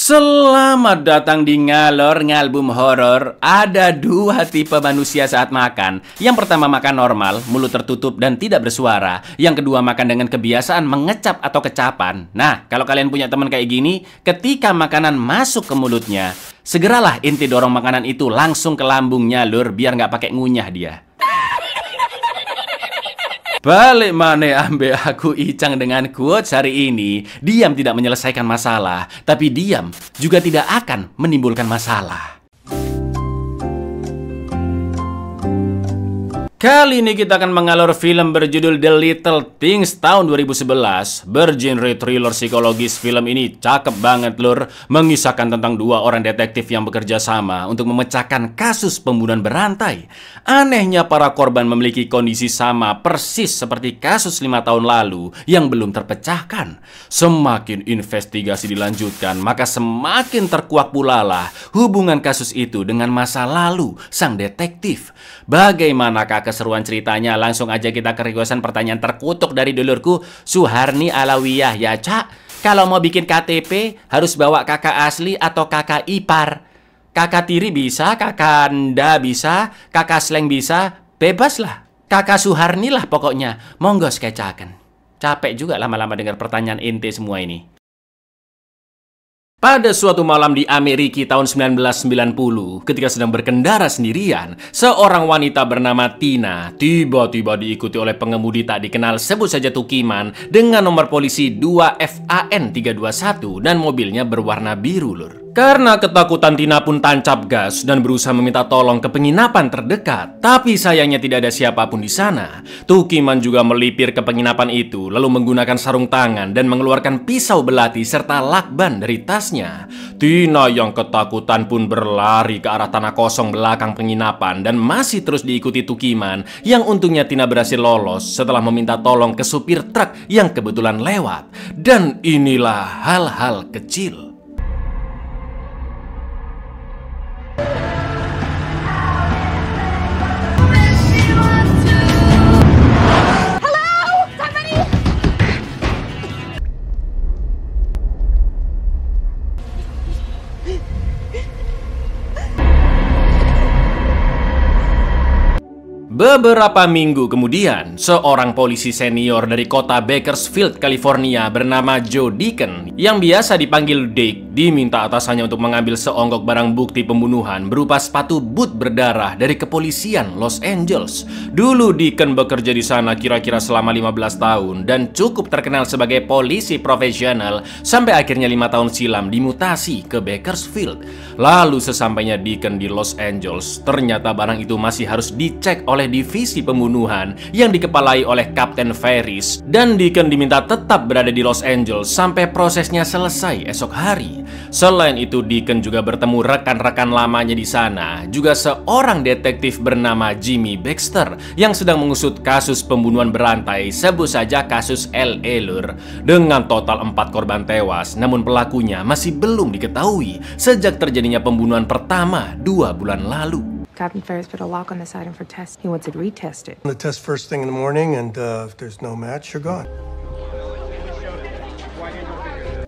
Selamat datang di Ngalor Ngalbum Horor. Ada dua tipe manusia saat makan. Yang pertama makan normal, mulut tertutup dan tidak bersuara. Yang kedua makan dengan kebiasaan mengecap atau kecapan. Nah, kalau kalian punya teman kayak gini, ketika makanan masuk ke mulutnya, segeralah inti dorong makanan itu langsung ke lambungnya, lur, biar nggak pakai ngunyah dia. Balik maneh ambe aku Icang dengan quotes hari ini. Diam tidak menyelesaikan masalah, tapi diam juga tidak akan menimbulkan masalah. Kali ini kita akan mengalor film berjudul The Little Things tahun 2011. Bergenre thriller psikologis, film ini cakep banget lur. Mengisahkan tentang dua orang detektif yang bekerja sama untuk memecahkan kasus pembunuhan berantai. Anehnya para korban memiliki kondisi sama persis seperti kasus 5 tahun lalu yang belum terpecahkan. Semakin investigasi dilanjutkan, maka semakin terkuak pula lah hubungan kasus itu dengan masa lalu sang detektif. Bagaimanakah keseruan ceritanya? Langsung aja kita ke requestan pertanyaan terkutuk dari dulurku Suharni Alawiyah. Ya Cak, kalau mau bikin KTP harus bawa kakak asli atau kakak ipar. Kakak tiri bisa, kakak anda bisa, kakak sleng bisa, bebas lah. Kakak Suharni lah pokoknya. Monggo skecaken. Capek juga lama-lama dengar pertanyaan ente semua ini. Pada suatu malam di Amerika tahun 1990, ketika sedang berkendara sendirian, seorang wanita bernama Tina tiba-tiba diikuti oleh pengemudi tak dikenal, sebut saja Tukiman, dengan nomor polisi 2FAN321 dan mobilnya berwarna biru lur. Karena ketakutan, Tina pun tancap gas dan berusaha meminta tolong ke penginapan terdekat. Tapi sayangnya tidak ada siapapun di sana. Tukiman juga melipir ke penginapan itu, lalu menggunakan sarung tangan dan mengeluarkan pisau belati serta lakban dari tasnya. Tina yang ketakutan pun berlari ke arah tanah kosong belakang penginapan dan masih terus diikuti Tukiman, yang untungnya Tina berhasil lolos setelah meminta tolong ke supir truk yang kebetulan lewat. Dan inilah hal-hal kecil. Beberapa minggu kemudian, seorang polisi senior dari kota Bakersfield, California bernama Joe Deacon, yang biasa dipanggil Dick, diminta atasannya untuk mengambil seonggok barang bukti pembunuhan berupa sepatu boot berdarah dari kepolisian Los Angeles. Dulu Deacon bekerja di sana kira-kira selama 15 tahun dan cukup terkenal sebagai polisi profesional sampai akhirnya 5 tahun silam dimutasi ke Bakersfield. Lalu sesampainya Deacon di Los Angeles, ternyata barang itu masih harus dicek oleh divisi pembunuhan yang dikepalai oleh Kapten Ferris, dan Deacon diminta tetap berada di Los Angeles sampai prosesnya selesai esok hari. Selain itu, Deacon juga bertemu rekan-rekan lamanya di sana, juga seorang detektif bernama Jimmy Baxter yang sedang mengusut kasus pembunuhan berantai, sebut saja kasus L.A. lur. Dengan total 4 korban tewas, namun pelakunya masih belum diketahui sejak terjadinya pembunuhan pertama 2 bulan lalu. Captain Ferris put a lock on this item for test. He wants it retested. The test first thing in the morning, and if there's no match, you're gone.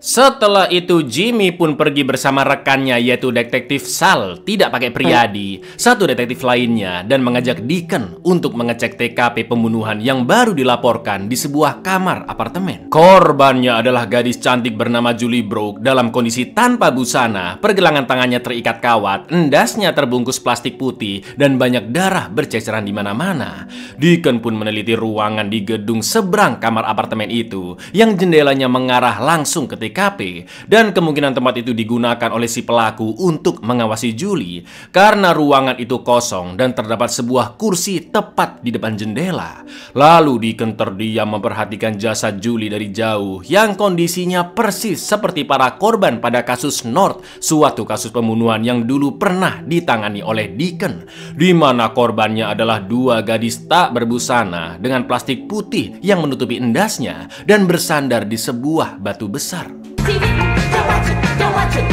Setelah itu Jimmy pun pergi bersama rekannya yaitu detektif Sal, tidak pakai Priyadi, satu detektif lainnya, dan mengajak Deacon untuk mengecek TKP pembunuhan yang baru dilaporkan di sebuah kamar apartemen. Korbannya adalah gadis cantik bernama Julie Brooke dalam kondisi tanpa busana, pergelangan tangannya terikat kawat, endasnya terbungkus plastik putih, dan banyak darah berceceran di mana-mana. Deacon pun meneliti ruangan di gedung seberang kamar apartemen itu yang jendelanya mengarah langsung ke TKP, dan kemungkinan tempat itu digunakan oleh si pelaku untuk mengawasi Julie karena ruangan itu kosong dan terdapat sebuah kursi tepat di depan jendela. Lalu Deacon terdiam memperhatikan jasad Julie dari jauh yang kondisinya persis seperti para korban pada kasus North, suatu kasus pembunuhan yang dulu pernah ditangani oleh Deacon, di mana korbannya adalah 2 gadis tak berbusana dengan plastik putih yang menutupi endasnya dan bersandar di sebuah batu besar. Don't watch it.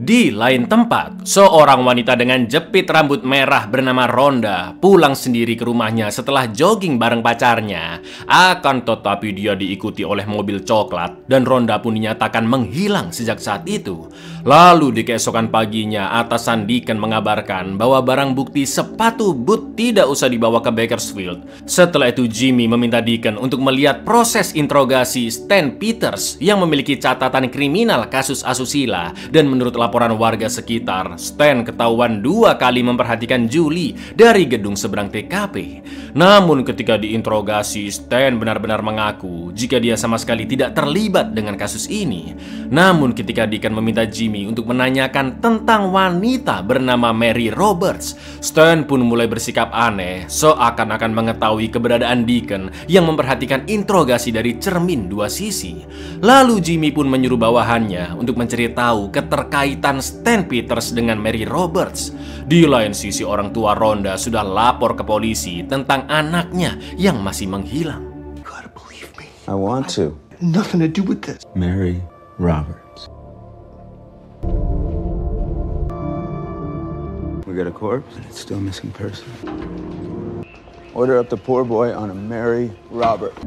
Di lain tempat, seorang wanita dengan jepit rambut merah bernama Rhonda pulang sendiri ke rumahnya setelah jogging bareng pacarnya. Akan tetapi dia diikuti oleh mobil coklat dan Rhonda pun dinyatakan menghilang sejak saat itu. Lalu di keesokan paginya, atasan Deacon mengabarkan bahwa barang bukti sepatu boot tidak usah dibawa ke Bakersfield. Setelah itu Jimmy meminta Deacon untuk melihat proses interogasi Stan Peters yang memiliki catatan kriminal kasus asusila, dan menurut laporan warga sekitar, Stan ketahuan 2 kali memperhatikan Julie dari gedung seberang TKP. Namun ketika diinterogasi, Stan benar-benar mengaku jika dia sama sekali tidak terlibat dengan kasus ini. Namun ketika Deacon meminta Jimmy untuk menanyakan tentang wanita bernama Mary Roberts, Stan pun mulai bersikap aneh, seakan-akan mengetahui keberadaan Deacon yang memperhatikan interogasi dari cermin 2 sisi. Lalu Jimmy pun menyuruh bawahannya untuk mencari tahu keterkaitan Stan Peters dengan Mary Roberts. Di lain sisi, orang tua Rhonda sudah lapor ke polisi tentang anaknya yang masih menghilang. You gotta believe me. I want to. Nothing to do with this. Mary Roberts. We got a corpse and it's still a missing person. Order up the poor boy on a Mary Roberts.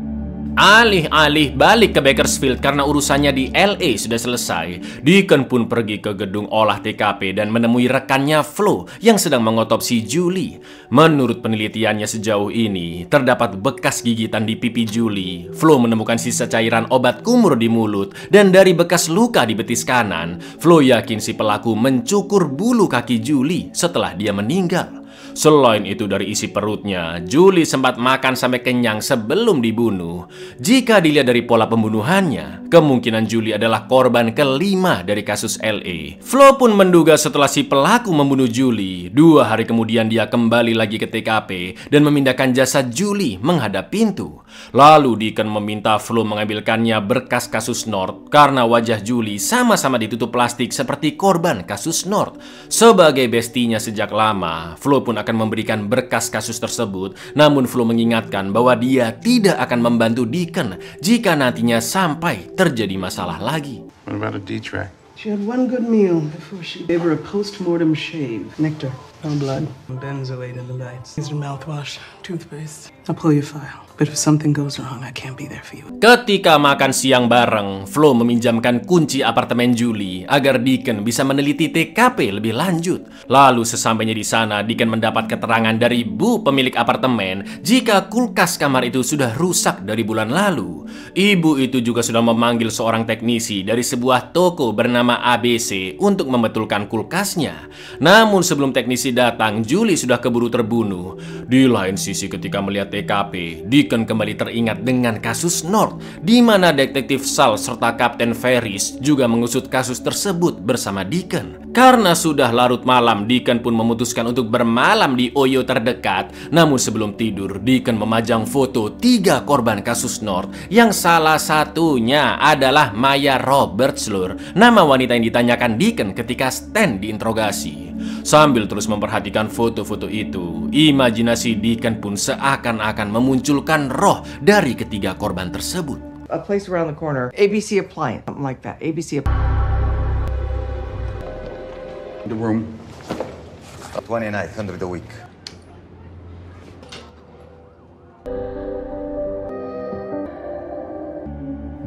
Alih-alih balik ke Bakersfield karena urusannya di LA sudah selesai, Deacon pun pergi ke gedung olah TKP dan menemui rekannya Flo yang sedang mengotopsi Julie. Menurut penelitiannya sejauh ini, terdapat bekas gigitan di pipi Julie. Flo menemukan sisa cairan obat kumur di mulut, dan dari bekas luka di betis kanan, Flo yakin si pelaku mencukur bulu kaki Julie setelah dia meninggal. Selain itu, dari isi perutnya, Julie sempat makan sampai kenyang sebelum dibunuh. Jika dilihat dari pola pembunuhannya, kemungkinan Julie adalah korban kelima dari kasus LA. Flo pun menduga setelah si pelaku membunuh Julie, 2 hari kemudian dia kembali lagi ke TKP dan memindahkan jasad Julie menghadap pintu. Lalu Deacon meminta Flo mengambilkannya berkas kasus North karena wajah Julie sama-sama ditutup plastik seperti korban kasus North. Sebagai bestinya sejak lama, Flo pun akan memberikan berkas kasus tersebut, namun Flo mengingatkan bahwa dia tidak akan membantu Deacon jika nantinya sampai terjadi masalah lagi. What about a D-track? She had one good meal before she gave her a post-mortem shave. Nectar, no blood, benzoate in the lights. These are mouthwash, toothpaste. I'll pull your file. But if something goes wrong, I can't be there for you. Ketika makan siang bareng, Flo meminjamkan kunci apartemen Julie agar Deacon bisa meneliti TKP lebih lanjut. Lalu sesampainya di sana, Deacon mendapat keterangan dari Bu pemilik apartemen jika kulkas kamar itu sudah rusak dari bulan lalu. Ibu itu juga sudah memanggil seorang teknisi dari sebuah toko bernama ABC untuk membetulkan kulkasnya. Namun sebelum teknisi datang, Julie sudah keburu terbunuh. Di lain sisi, ketika melihat TKP, Deacon kembali teringat dengan kasus North, di mana detektif Sal serta Kapten Ferris juga mengusut kasus tersebut bersama Deacon. Karena sudah larut malam, Deacon pun memutuskan untuk bermalam di Oyo terdekat. Namun sebelum tidur, Deacon memajang foto 3 korban kasus North, yang salah satunya adalah Maya Roberts, lur, nama wanita yang ditanyakan Deacon ketika Stan diinterogasi. Sambil terus memperhatikan foto-foto itu, imajinasi Deacon pun seakan-akan memunculkan roh dari ketiga korban tersebut. A place around the corner, ABC Appliance, something like that. ABC. The room. 2900 a week.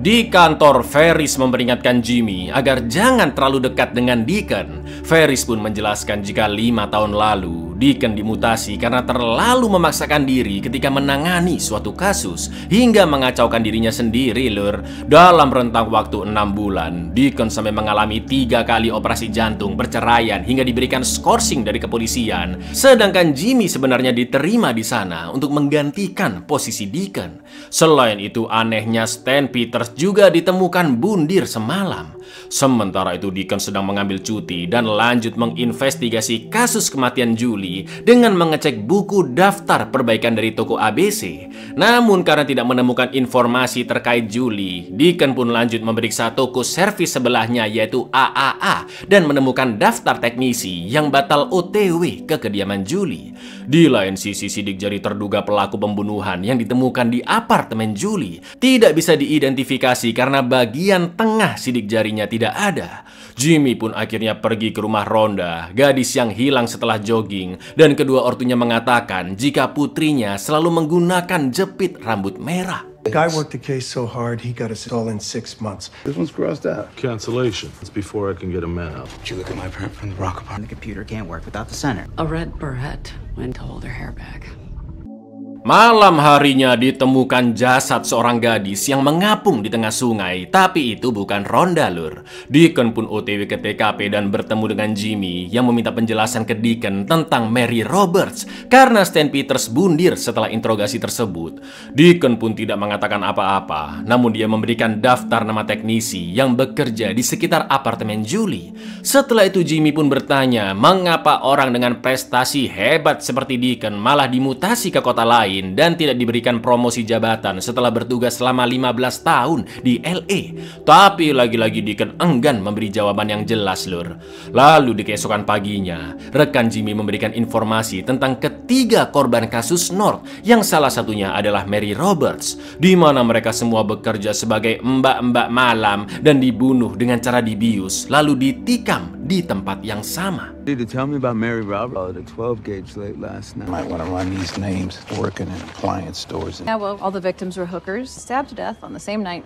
Di kantor, Ferris memperingatkan Jimmy agar jangan terlalu dekat dengan Deacon. Ferris pun menjelaskan jika 5 tahun lalu Deacon dimutasi karena terlalu memaksakan diri ketika menangani suatu kasus hingga mengacaukan dirinya sendiri, lur. Dalam rentang waktu 6 bulan, Deacon sampai mengalami 3 kali operasi jantung, perceraian, hingga diberikan skorsing dari kepolisian. Sedangkan Jimmy sebenarnya diterima di sana untuk menggantikan posisi Deacon. Selain itu, anehnya Stan Peters juga ditemukan bundir semalam. Sementara itu, Deacon sedang mengambil cuti dan lanjut menginvestigasi kasus kematian Julie dengan mengecek buku daftar perbaikan dari toko ABC. Namun karena tidak menemukan informasi terkait Julie, Deacon pun lanjut memeriksa toko servis sebelahnya yaitu AAA dan menemukan daftar teknisi yang batal OTW ke kediaman Julie. Di lain sisi, sidik jari terduga pelaku pembunuhan yang ditemukan di apartemen Julie tidak bisa diidentifikasi karena bagian tengah sidik jarinya putrinya tidak ada. Jimmy pun akhirnya pergi ke rumah Rhonda, gadis yang hilang setelah jogging, dan kedua ortunya mengatakan jika putrinya selalu menggunakan jepit rambut merah. The guy worked the case so hard, he got us all in 6 months. This one's crossed out. Cancellation. It's before I can get a man out. Did you look at my print from the rock apartment? The computer can't work without the center. A red barrette went to hold her hair back. Malam harinya ditemukan jasad seorang gadis yang mengapung di tengah sungai, tapi itu bukan Rhonda, lur. Deacon pun OTW ke TKP dan bertemu dengan Jimmy yang meminta penjelasan ke Deacon tentang Mary Roberts karena Stan Peters bundir setelah interogasi tersebut. Deacon pun tidak mengatakan apa-apa, namun dia memberikan daftar nama teknisi yang bekerja di sekitar apartemen Julie. Setelah itu Jimmy pun bertanya mengapa orang dengan prestasi hebat seperti Deacon malah dimutasi ke kota lain dan tidak diberikan promosi jabatan setelah bertugas selama 15 tahun di LA. Tapi lagi-lagi Deacon enggan memberi jawaban yang jelas, lur. Lalu di keesokan paginya, rekan Jimmy memberikan informasi tentang ketiga korban kasus North, yang salah satunya adalah Mary Roberts, di mana mereka semua bekerja sebagai mbak-mbak malam dan dibunuh dengan cara dibius lalu ditikam di tempat yang sama. Did you tell me about Mary Roberts at 12 gauge late last night? Might want to run these names working in appliance stores. Yeah, well, all the victims were hookers, stabbed to death on the same night.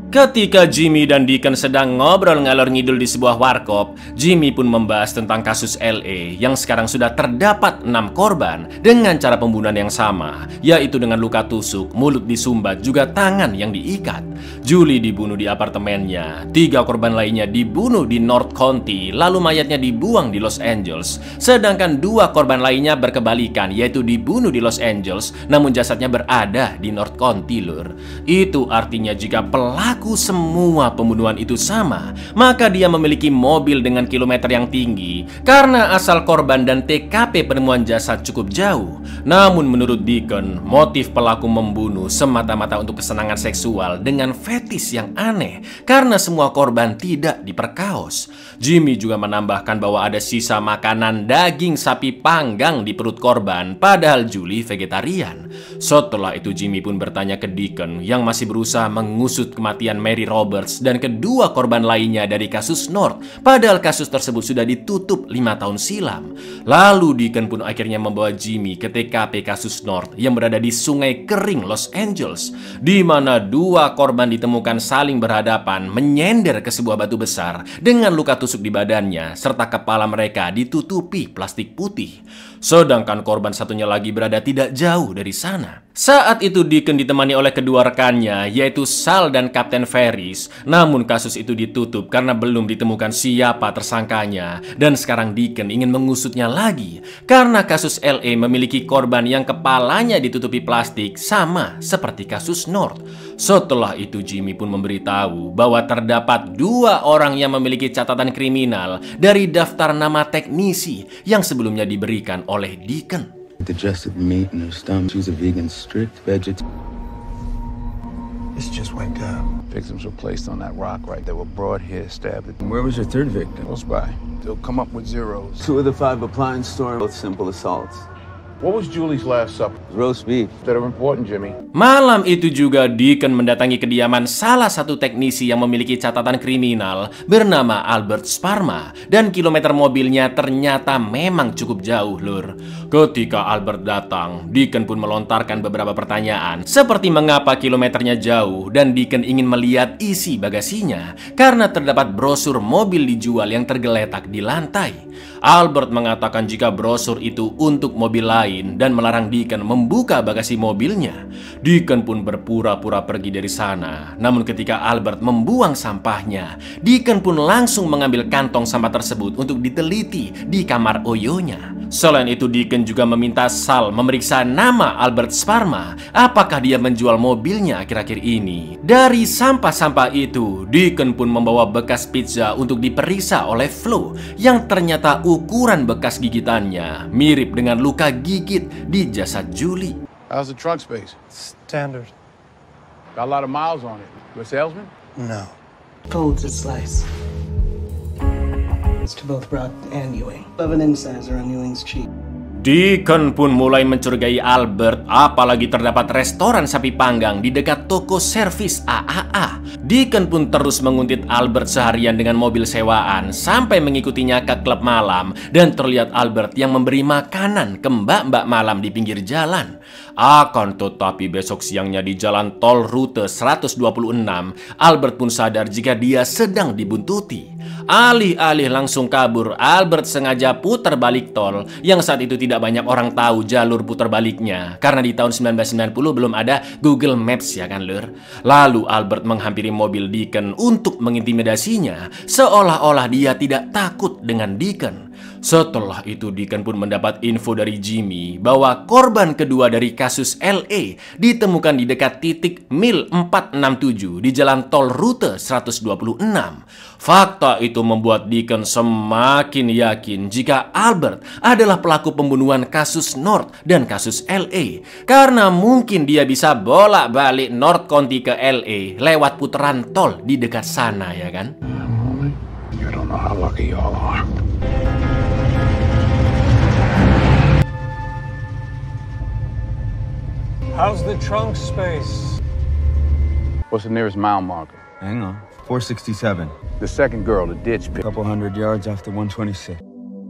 Ketika Jimmy dan Deacon sedang ngobrol ngalor ngidul di sebuah warkop, Jimmy pun membahas tentang kasus LA yang sekarang sudah terdapat 6 korban dengan cara pembunuhan yang sama, yaitu dengan luka tusuk, mulut disumbat, juga tangan yang diikat. Julie dibunuh di apartemennya, 3 korban lainnya dibunuh di North County, lalu mayatnya dibuang di Los Angeles, sedangkan 2 korban lainnya berkebalikan, yaitu dibunuh di Los Angeles, namun jasadnya berada di North County, lur. Itu artinya jika pelaku semua pembunuhan itu sama, maka dia memiliki mobil dengan kilometer yang tinggi karena asal korban dan TKP penemuan jasad cukup jauh. Namun menurut Deacon, motif pelaku membunuh semata-mata untuk kesenangan seksual dengan fetis yang aneh karena semua korban tidak diperkaos. Jimmy juga menambahkan bahwa ada sisa makanan daging sapi panggang di perut korban, padahal Julie vegetarian. Setelah itu Jimmy pun bertanya ke Deacon yang masih berusaha mengusut kematian Mary Roberts dan kedua korban lainnya dari kasus North, padahal kasus tersebut sudah ditutup 5 tahun silam. Lalu Deacon pun akhirnya membawa Jimmy ke TKP kasus North yang berada di Sungai Kering Los Angeles, di mana 2 korban ditemukan saling berhadapan menyender ke sebuah batu besar dengan luka tusuk di badannya serta kepala mereka ditutupi plastik putih. Sedangkan korban satunya lagi berada tidak jauh dari sana. Saat itu Deacon ditemani oleh kedua rekannya, yaitu Sal dan Kapten Ferris. Namun kasus itu ditutup karena belum ditemukan siapa tersangkanya. Dan sekarang Deacon ingin mengusutnya lagi karena kasus LA memiliki korban yang kepalanya ditutupi plastik sama seperti kasus North. Setelah itu Jimmy pun memberitahu bahwa terdapat 2 orang yang memiliki catatan kriminal dari daftar nama teknisi yang sebelumnya diberikan oleh Deacon. Digested meat in her stomach. She's a vegan, strict vegetarian. This just went down. Victims were placed on that rock right. They were brought here, stabbed. Where was her third victim? Close by. They'll come up with zeros. 2 of the 5 appliance stores, both simple assaults. What was Julie's last supper? Roast beef. That are important, Jimmy. Malam itu juga Deacon mendatangi kediaman salah satu teknisi yang memiliki catatan kriminal bernama Albert Sparma, dan kilometer mobilnya ternyata memang cukup jauh, lur. Ketika Albert datang, Deacon pun melontarkan beberapa pertanyaan seperti mengapa kilometernya jauh, dan Deacon ingin melihat isi bagasinya karena terdapat brosur mobil dijual yang tergeletak di lantai. Albert mengatakan jika brosur itu untuk mobil lain dan melarang Deacon membuka bagasi mobilnya. Deacon pun berpura-pura pergi dari sana. Namun ketika Albert membuang sampahnya, Deacon pun langsung mengambil kantong sampah tersebut untuk diteliti di kamar Oyonya. Selain itu Deacon juga meminta Sal memeriksa nama Albert Sparma, apakah dia menjual mobilnya akhir-akhir ini. Dari sampah-sampah itu, Deacon pun membawa bekas pizza untuk diperiksa oleh Flo, yang ternyata ukuran bekas gigitannya mirip dengan luka gigit di jasad Julie. How's the trunk space? Standard. Got a lot of miles on it. You a salesman? No. Folds a slice. It's to both Brock and Ewing. 11 inch size are on Ewing's cheek. Deacon pun mulai mencurigai Albert, apalagi terdapat restoran sapi panggang di dekat toko servis AAA. Deacon pun terus menguntit Albert seharian dengan mobil sewaan sampai mengikutinya ke klub malam, dan terlihat Albert yang memberi makanan ke mbak-mbak malam di pinggir jalan. Akan tetapi besok siangnya di jalan tol rute 126, Albert pun sadar jika dia sedang dibuntuti. Alih-alih langsung kabur, Albert sengaja putar balik tol yang saat itu tidak banyak orang tahu jalur putar baliknya, karena di tahun 1990 belum ada Google Maps ya kan lur. Lalu Albert menghampiri mobil Deacon untuk mengintimidasinya, seolah-olah dia tidak takut dengan Deacon. Setelah itu Deacon pun mendapat info dari Jimmy bahwa korban kedua dari kasus LA ditemukan di dekat titik mil 467 di jalan tol rute 126. Fakta itu membuat Deacon semakin yakin jika Albert adalah pelaku pembunuhan kasus North dan kasus LA, karena mungkin dia bisa bolak-balik North County ke LA lewat putaran tol di dekat sana ya kan. You don't know how lucky y'all are. How's the trunk space? What's the nearest mile marker? Hang on. 467. The second girl, the ditch A couple hundred yards after 126.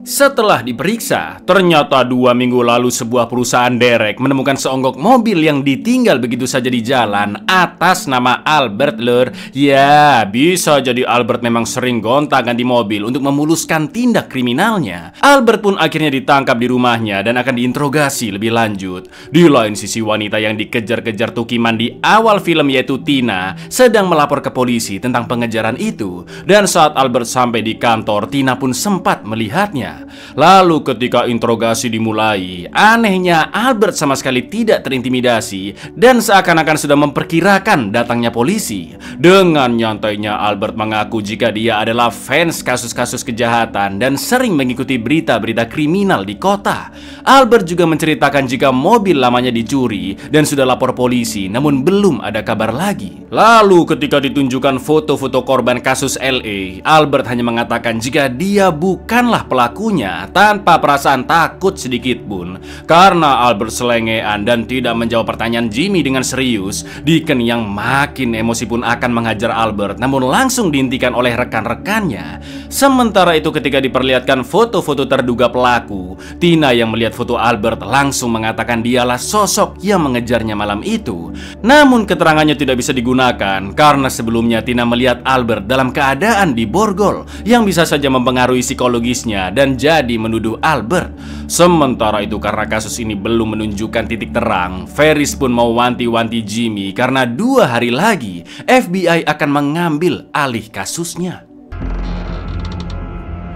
Setelah diperiksa, ternyata 2 minggu lalu sebuah perusahaan derek menemukan seonggok mobil yang ditinggal begitu saja di jalan atas nama Albert lur. Ya, bisa jadi Albert memang sering gonta-ganti mobil untuk memuluskan tindak kriminalnya. Albert pun akhirnya ditangkap di rumahnya dan akan diinterogasi lebih lanjut. Di lain sisi, wanita yang dikejar-kejar Tukiman di awal film yaitu Tina sedang melapor ke polisi tentang pengejaran itu. Dan saat Albert sampai di kantor, Tina pun sempat melihatnya. Lalu ketika interogasi dimulai, anehnya Albert sama sekali tidak terintimidasi dan seakan-akan sudah memperkirakan datangnya polisi. Dengan nyantainya Albert mengaku jika dia adalah fans kasus-kasus kejahatan dan sering mengikuti berita-berita kriminal di kota. Albert juga menceritakan jika mobil lamanya dicuri dan sudah lapor polisi, namun belum ada kabar lagi. Lalu ketika ditunjukkan foto-foto korban kasus LA, Albert hanya mengatakan jika dia bukanlah pelakunya tanpa perasaan takut sedikit pun. Karena Albert selengean dan tidak menjawab pertanyaan Jimmy dengan serius, Deacon yang makin emosi pun akan menghajar Albert, namun langsung dihentikan oleh rekan-rekannya. Sementara itu ketika diperlihatkan foto-foto terduga pelaku, Tina yang melihat foto Albert langsung mengatakan dialah sosok yang mengejarnya malam itu. Namun keterangannya tidak bisa digunakan karena sebelumnya Tina melihat Albert dalam keadaan diborgol yang bisa saja mempengaruhi psikologisnya dan jadi menuduh Albert. Sementara itu karena kasus ini belum menunjukkan titik terang, Ferris pun mau wanti-wanti Jimmy karena 2 hari lagi FBI akan mengambil alih kasusnya.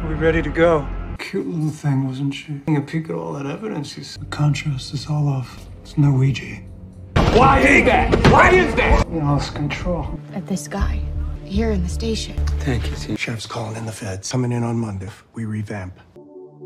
We ready to go? Cute little thing, wasn't she? Taking a peek at all that evidence. The contrast is all off. It's no Ouija. Why is that? Why is that? We lost control. At this guy here in the station. Thank you, T. Chef's calling in the feds. Coming in on Monday. We revamp.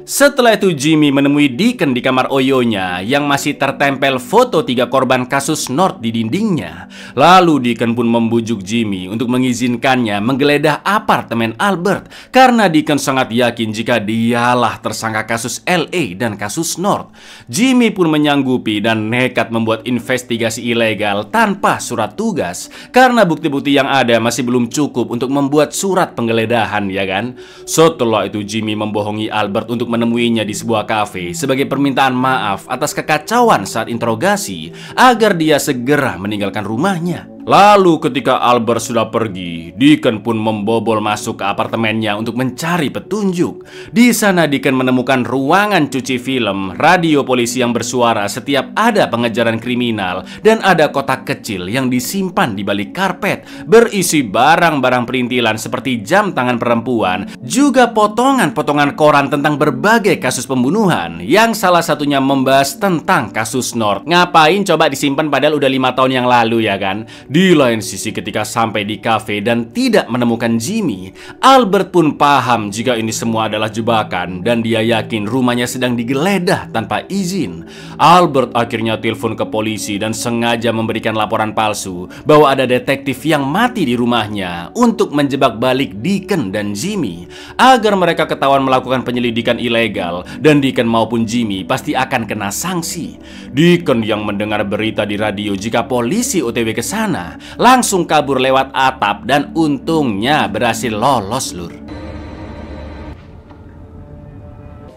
Setelah itu Jimmy menemui Deacon di kamar Oyonya yang masih tertempel foto 3 korban kasus North di dindingnya. Lalu Deacon pun membujuk Jimmy untuk mengizinkannya menggeledah apartemen Albert karena Deacon sangat yakin jika dialah tersangka kasus LA dan kasus North. Jimmy pun menyanggupi dan nekat membuat investigasi ilegal tanpa surat tugas karena bukti-bukti yang ada masih belum cukup untuk membuat surat penggeledahan ya kan. Setelah itu Jimmy membohongi Albert untuk menemuinya di sebuah kafe sebagai permintaan maaf atas kekacauan saat interogasi agar dia segera meninggalkan rumahnya. Lalu ketika Albert sudah pergi, Deacon pun membobol masuk ke apartemennya untuk mencari petunjuk. Di sana Deacon menemukan ruangan cuci film, radio polisi yang bersuara setiap ada pengejaran kriminal, dan ada kotak kecil yang disimpan di balik karpet berisi barang-barang perintilan seperti jam tangan perempuan, juga potongan-potongan koran tentang berbagai kasus pembunuhan yang salah satunya membahas tentang kasus North. Ngapain coba disimpan padahal udah 5 tahun yang lalu ya kan? Di lain sisi ketika sampai di kafe dan tidak menemukan Jimmy, Albert pun paham jika ini semua adalah jebakan dan dia yakin rumahnya sedang digeledah tanpa izin. Albert akhirnya telepon ke polisi dan sengaja memberikan laporan palsu bahwa ada detektif yang mati di rumahnya untuk menjebak balik Deacon dan Jimmy agar mereka ketahuan melakukan penyelidikan ilegal, dan Deacon maupun Jimmy pasti akan kena sanksi. Deacon yang mendengar berita di radio jika polisi OTW ke sana langsung kabur lewat atap dan untungnya berhasil lolos, Lur.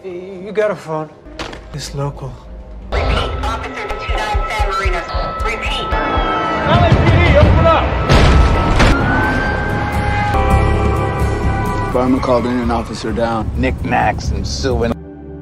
You got a phone? It's local. Repeat, officer to 29 San Marino. Repeat. LAPD, open up! Fireman called in an officer down. Knickknacks and suing.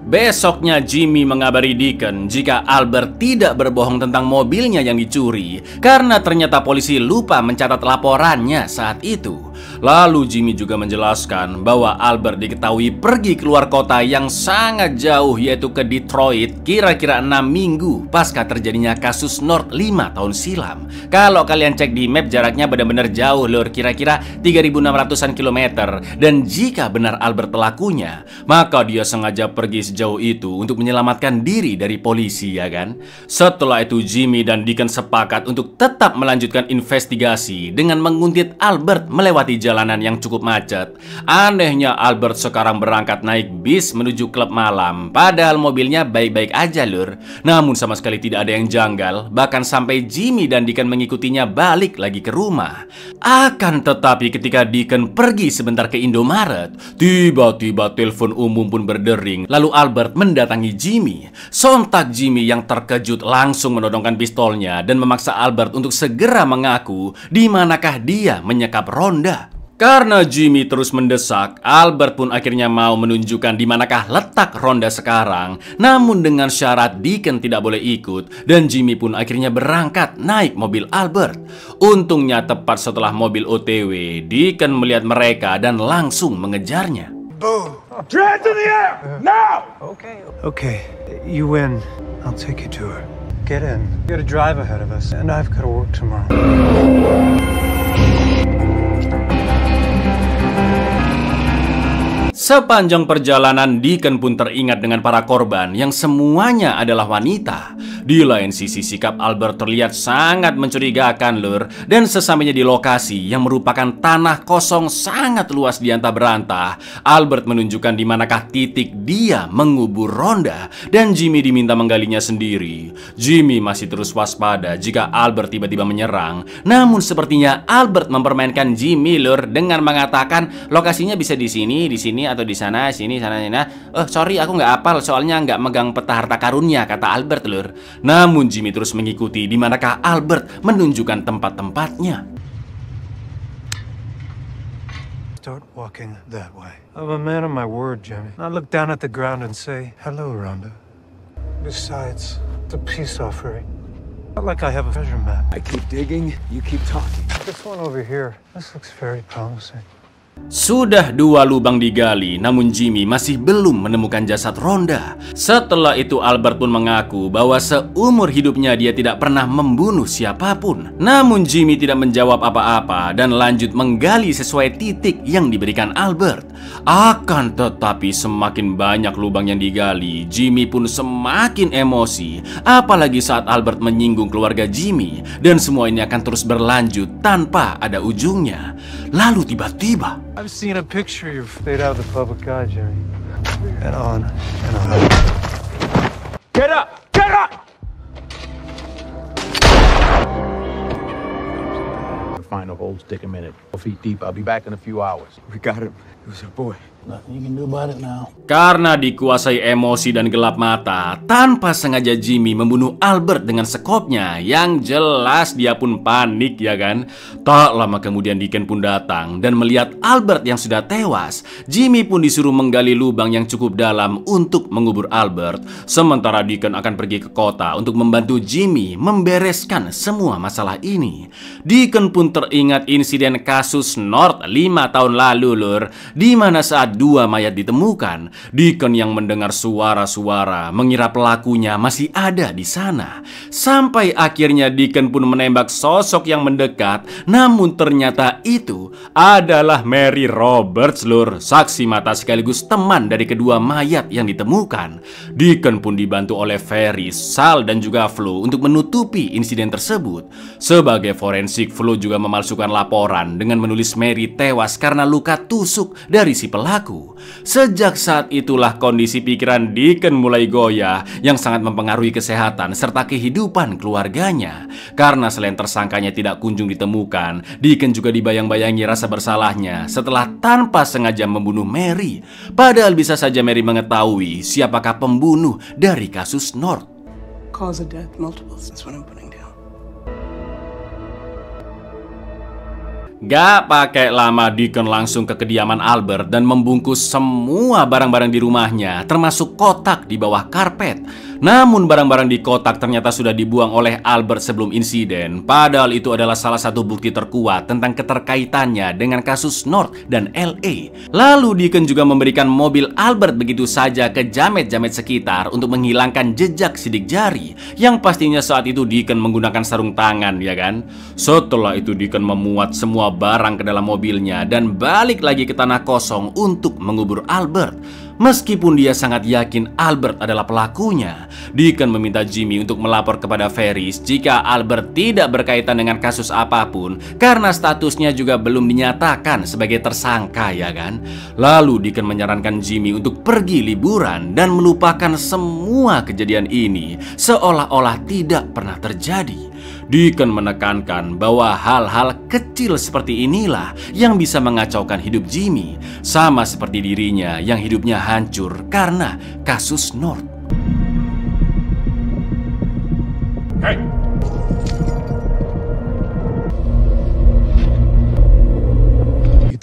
Besoknya Jimmy mengabari Deacon jika Albert tidak berbohong tentang mobilnya yang dicuri karena ternyata polisi lupa mencatat laporannya saat itu. Lalu Jimmy juga menjelaskan bahwa Albert diketahui pergi keluar kota yang sangat jauh, yaitu ke Detroit kira-kira 6 minggu pasca terjadinya kasus North 5 tahun silam. Kalau kalian cek di map jaraknya benar-benar jauh, Lur, kira-kira 3.600-an kilometer. Dan jika benar Albert pelakunya, maka dia sengaja pergi sejauh itu untuk menyelamatkan diri dari polisi, ya kan? Setelah itu Jimmy dan Deacon sepakat untuk tetap melanjutkan investigasi dengan menguntit Albert melewati jalanan yang cukup macet. Anehnya Albert sekarang berangkat naik bis menuju klub malam, padahal mobilnya baik-baik aja, Lur. Namun sama sekali tidak ada yang janggal, bahkan sampai Jimmy dan Deacon mengikutinya balik lagi ke rumah. Akan tetapi ketika Deacon pergi sebentar ke Indomaret, tiba-tiba telepon umum pun berdering. Lalu Albert mendatangi Jimmy. Sontak Jimmy yang terkejut langsung menodongkan pistolnya dan memaksa Albert untuk segera mengaku di manakah dia menyekap Ronda. Karena Jimmy terus mendesak, Albert pun akhirnya mau menunjukkan di manakah letak Ronda sekarang. Namun dengan syarat Deacon tidak boleh ikut, dan Jimmy pun akhirnya berangkat naik mobil Albert. Untungnya tepat setelah mobil OTW, Deacon melihat mereka dan langsung mengejarnya. Boom. Hands in the air! Now! Okay, you win. I'll take you to her. Get in. You got a drive ahead of us, and I've got to work tomorrow. Sepanjang perjalanan, Deacon pun teringat dengan para korban yang semuanya adalah wanita. Di lain sisi, sikap Albert terlihat sangat mencurigakan, Lur. Dan sesampainya di lokasi yang merupakan tanah kosong sangat luas di antah berantah, Albert menunjukkan di manakah titik dia mengubur Ronda, dan Jimmy diminta menggalinya sendiri. Jimmy masih terus waspada jika Albert tiba-tiba menyerang. Namun sepertinya Albert mempermainkan Jimmy, Lur, dengan mengatakan lokasinya bisa di sini atau di sana, sini, sana, sini. Sorry, aku nggak hafal, soalnya nggak megang peta harta karunnya, kata Albert, Lur. Namun Jimmy terus mengikuti di manakah Albert menunjukkan tempat-tempatnya. Start walking that way. I'm a man of my word, Jimmy. I look down at the ground and say, hello, Rhonda. Besides, it's a peace offering. Not like I have a treasure map. I keep digging, you keep talking. This one over here, this looks very promising. Sudah 2 lubang digali, namun Jimmy masih belum menemukan jasad Ronda. Setelah itu Albert pun mengaku bahwa seumur hidupnya dia tidak pernah membunuh siapapun. Namun Jimmy tidak menjawab apa-apa dan lanjut menggali sesuai titik yang diberikan Albert. Akan tetapi semakin banyak lubang yang digali, Jimmy pun semakin emosi. Apalagi saat Albert menyinggung keluarga Jimmy, dan semua ini akan terus berlanjut tanpa ada ujungnya. Lalu tiba-tiba, I've seen a picture you've stayed out of the public eye, Jimmy. And on and on. Get up! Get up! Find a hole, stick him in it. 4 feet deep. I'll be back in a few hours. We got him. It was our boy. Nothing you can do about it now. karena dikuasai emosi dan gelap mata, tanpa sengaja Jimmy membunuh Albert dengan sekopnya. Yang jelas dia pun panik, ya kan? Tak lama kemudian Deacon pun datang dan melihat Albert yang sudah tewas. Jimmy pun disuruh menggali lubang yang cukup dalam untuk mengubur Albert. Sementara Deacon akan pergi ke kota untuk membantu Jimmy membereskan semua masalah ini. Deacon pun teringat insiden kasus North 5 tahun lalu, Lur, di mana saat saat dua mayat ditemukan, Deacon yang mendengar suara-suara mengira pelakunya masih ada di sana. Sampai akhirnya Deacon pun menembak sosok yang mendekat, namun ternyata itu adalah Mary Roberts, lur, saksi mata sekaligus teman dari kedua mayat yang ditemukan. Deacon pun dibantu oleh Ferris, Sal, dan juga Flo untuk menutupi insiden tersebut. Sebagai forensik, Flo juga memalsukan laporan dengan menulis Mary tewas karena luka tusuk dari si pelaku. Sejak saat itulah kondisi pikiran Deacon mulai goyah yang sangat mempengaruhi kesehatan serta kehidupan keluarganya. Karena selain tersangkanya tidak kunjung ditemukan, Deacon juga dibayang-bayangi rasa bersalahnya setelah tanpa sengaja membunuh Mary. Padahal bisa saja Mary mengetahui siapakah pembunuh dari kasus North. Cause of death, multiples. That's what I'm putting down. Gak pakai lama, Deacon langsung ke kediaman Albert dan membungkus semua barang-barang di rumahnya, termasuk kotak di bawah karpet. Namun barang-barang di kotak ternyata sudah dibuang oleh Albert sebelum insiden. Padahal itu adalah salah satu bukti terkuat tentang keterkaitannya dengan kasus North dan LA. Lalu Deacon juga memberikan mobil Albert begitu saja ke jamet-jamet sekitar untuk menghilangkan jejak sidik jari, yang pastinya saat itu Deacon menggunakan sarung tangan, ya kan? Setelah itu Deacon memuat semua barang ke dalam mobilnya dan balik lagi ke tanah kosong untuk mengubur Albert. Meskipun dia sangat yakin Albert adalah pelakunya, Deacon meminta Jimmy untuk melapor kepada Ferris jika Albert tidak berkaitan dengan kasus apapun karena statusnya juga belum dinyatakan sebagai tersangka, ya kan? Lalu Deacon menyarankan Jimmy untuk pergi liburan dan melupakan semua kejadian ini seolah-olah tidak pernah terjadi. Deacon menekankan bahwa hal-hal kecil seperti inilah yang bisa mengacaukan hidup Jimmy, sama seperti dirinya yang hidupnya hancur karena kasus North. Hey!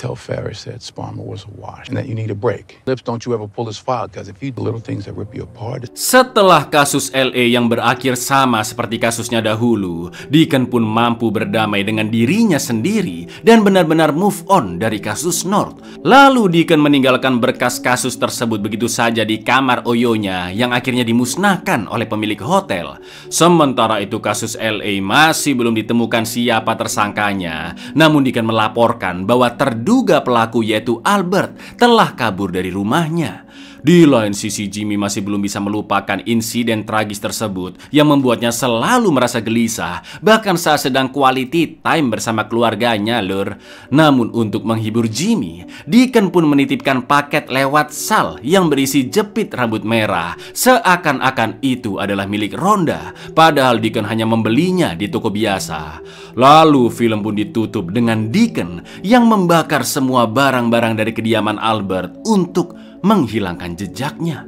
Tell Ferris that Sparmer was a wash and that you need a break. Lips, don't you ever pull his file, because if you do little things that rip you apart. Setelah kasus LA yang berakhir sama seperti kasusnya dahulu, Deacon pun mampu berdamai dengan dirinya sendiri dan benar-benar move on dari kasus North. Lalu Deacon meninggalkan berkas kasus tersebut begitu saja di kamar Oyonya yang akhirnya dimusnahkan oleh pemilik hotel. Sementara itu kasus LA masih belum ditemukan siapa tersangkanya, namun Deacon melaporkan bahwa terduga pelaku yaitu Albert telah kabur dari rumahnya. Di lain sisi, Jimmy masih belum bisa melupakan insiden tragis tersebut yang membuatnya selalu merasa gelisah, bahkan saat sedang quality time bersama keluarganya, lur. Namun untuk menghibur Jimmy, Deacon pun menitipkan paket lewat Sal yang berisi jepit rambut merah, seakan-akan itu adalah milik Rhonda, padahal Deacon hanya membelinya di toko biasa. Lalu film pun ditutup dengan Deacon yang membakar semua barang-barang dari kediaman Albert untuk menghilangkan jejaknya.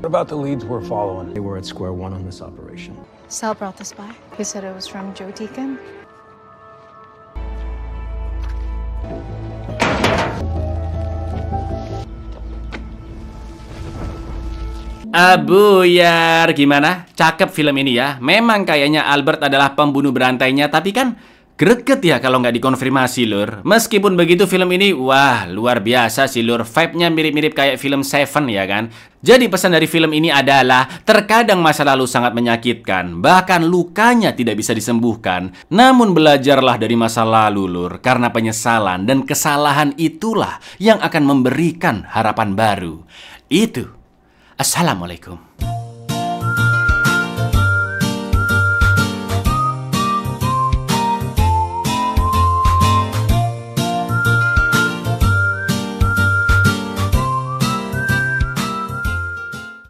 What about the leads we're following? They were at square one on this operation. Sal brought this by. He said it was from Joe Deacon. Abuyar, gimana? Cakep film ini ya. Memang kayaknya Albert adalah pembunuh berantainya, tapi kan greget ya kalau nggak dikonfirmasi, lur. Meskipun begitu film ini, wah, luar biasa sih, lur. Vibe-nya mirip-mirip kayak film Seven, ya kan? Jadi pesan dari film ini adalah, terkadang masa lalu sangat menyakitkan, bahkan lukanya tidak bisa disembuhkan. Namun belajarlah dari masa lalu, lur, karena penyesalan dan kesalahan itulah yang akan memberikan harapan baru. Itu. Assalamualaikum.